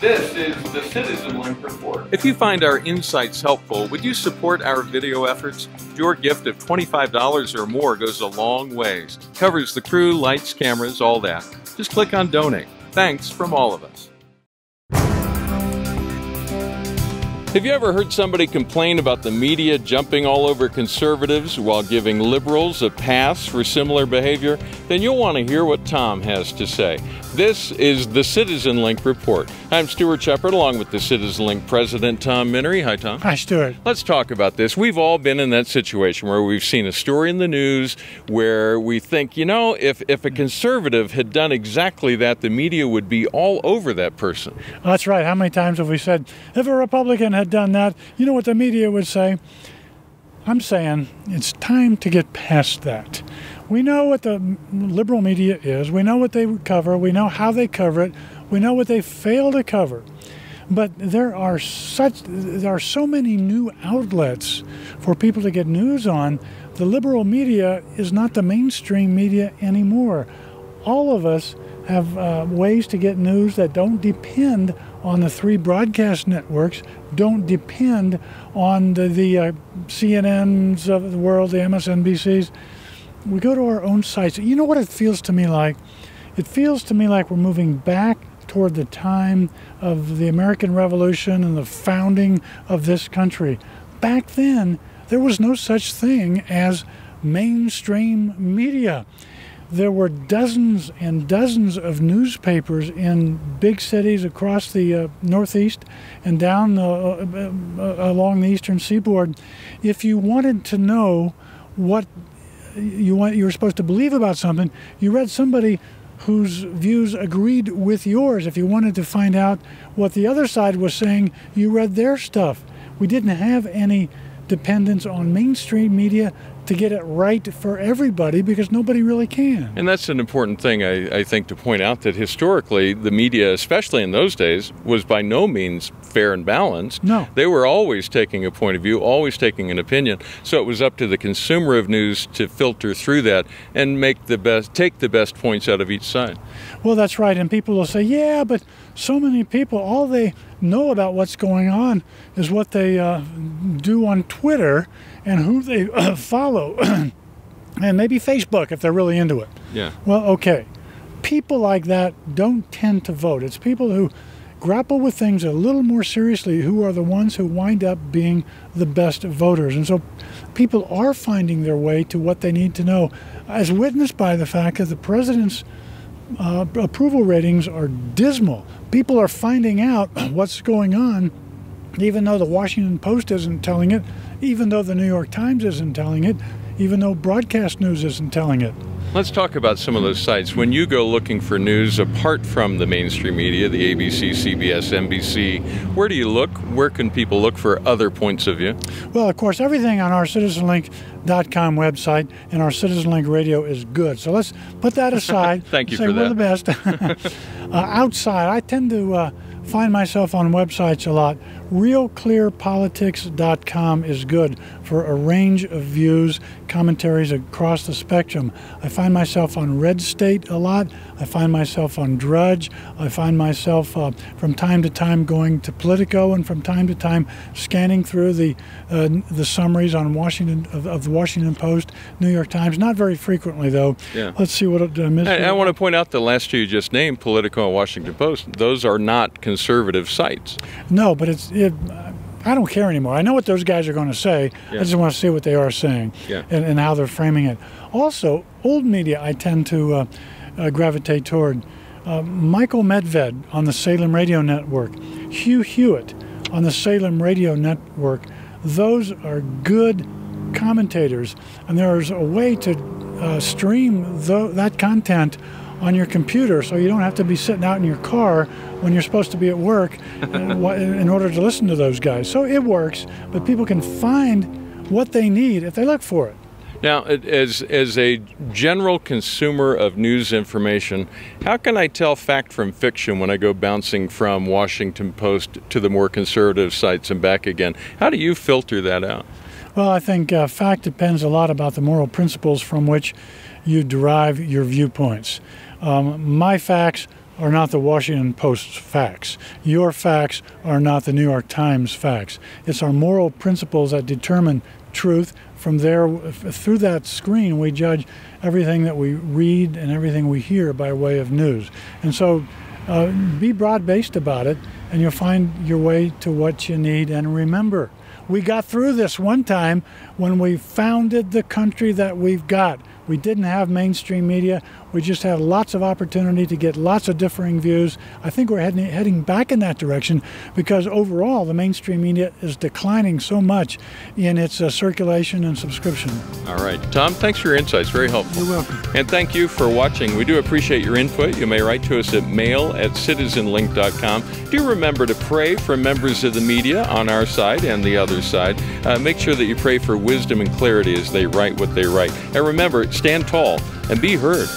This is the CitizenLink Report. If you find our insights helpful, would you support our video efforts? Your gift of $25 or more goes a long ways. Covers the crew, lights, cameras, all that. Just click on Donate. Thanks from all of us. Have you ever heard somebody complain about the media jumping all over conservatives while giving liberals a pass for similar behavior? Then you'll want to hear what Tom has to say. This is the CitizenLink Report. I'm Stuart Shepard, along with the CitizenLink President, Tom Minnery. Hi, Tom. Hi, Stuart. Let's talk about this. We've all been in that situation where we've seen a story in the news where we think, you know, if a conservative had done exactly that, the media would be all over that person. That's right. How many times have we said, if a Republican had done that, you know what the media would say? I'm saying it's time to get past that. We know what the liberal media is. We know what they cover. We know how they cover it. We know what they fail to cover. But there are so many new outlets for people to get news on. The liberal media is not the mainstream media anymore. All of us have ways to get news that don't depend on the three broadcast networks, don't depend on the CNNs of the world, the MSNBCs. We go to our own sites. You know what it feels to me like? It feels to me like we're moving back toward the time of the American Revolution and the founding of this country. Back then, there was no such thing as mainstream media. There were dozens and dozens of newspapers in big cities across the Northeast and down along the eastern seaboard. If you wanted to know what you were supposed to believe about something, you read somebody whose views agreed with yours. If you wanted to find out what the other side was saying, you read their stuff. We didn't have any dependence on mainstream media to get it right for everybody, because nobody really can. And that's an important thing, I think, to point out, that historically the media, especially in those days, was by no means fair and balanced. No. They were always taking a point of view, always taking an opinion. So it was up to the consumer of news to filter through that and take the best points out of each side. Well, that's right. And people will say, yeah, but so many people, all they know about what's going on is what they do on Twitter and who they follow, and maybe Facebook if they're really into it. Yeah. Well, okay. People like that don't tend to vote. It's people who grapple with things a little more seriously who are the ones who wind up being the best voters. And so people are finding their way to what they need to know, as witnessed by the fact that the president's approval ratings are dismal. People are finding out what's going on, even though the Washington Post isn't telling it, even though the New York Times isn't telling it, even though broadcast news isn't telling it. Let's talk about some of those sites. When you go looking for news apart from the mainstream media, the ABC, CBS, NBC, where do you look? Where can people look for other points of view? Well, of course, everything on our CitizenLink.com website and our CitizenLink radio is good. So let's put that aside. Thank you for that. We're the best. Outside, I tend to find myself on websites a lot. RealClearPolitics.com is good for a range of views, commentaries across the spectrum. I find myself on Red State a lot. I find myself on Drudge. I find myself from time to time going to Politico, and from time to time scanning through the summaries on of the Washington Post, New York Times. Not very frequently, though. Yeah. Let's see what I missed. I want to point out the last two you just named, Politico and Washington Post. Those are not conservative sites. No, but I don't care anymore. I know what those guys are going to say. Yeah. I just want to see what they are saying, yeah, and how they're framing it. Also, old media I tend to gravitate toward. Michael Medved on the Salem Radio Network, Hugh Hewitt on the Salem Radio Network. Those are good commentators, and there's a way to stream that content on your computer, so you don't have to be sitting out in your car when you're supposed to be at work in order to listen to those guys. So it works, but people can find what they need if they look for it. Now, as a general consumer of news information, how can I tell fact from fiction when I go bouncing from Washington Post to the more conservative sites and back again? How do you filter that out? Well, I think fact depends a lot about the moral principles from which you derive your viewpoints. My facts are not the Washington Post's facts. Your facts are not the New York Times facts. It's our moral principles that determine truth. From there, through that screen, we judge everything that we read and everything we hear by way of news. And so be broad-based about it, and you'll find your way to what you need. And remember, we got through this one time when we founded the country that we've got. We didn't have mainstream media. We just had lots of opportunity to get lots of differing views. I think we're heading back in that direction because overall the mainstream media is declining so much in its circulation and subscription. All right. Tom, thanks for your insights. Very helpful. You're welcome. And thank you for watching. We do appreciate your input. You may write to us at mail@citizenlink.com. Do remember to pray for members of the media on our side and the other side. Make sure that you pray for wisdom and clarity as they write what they write. And remember, stand tall and be heard.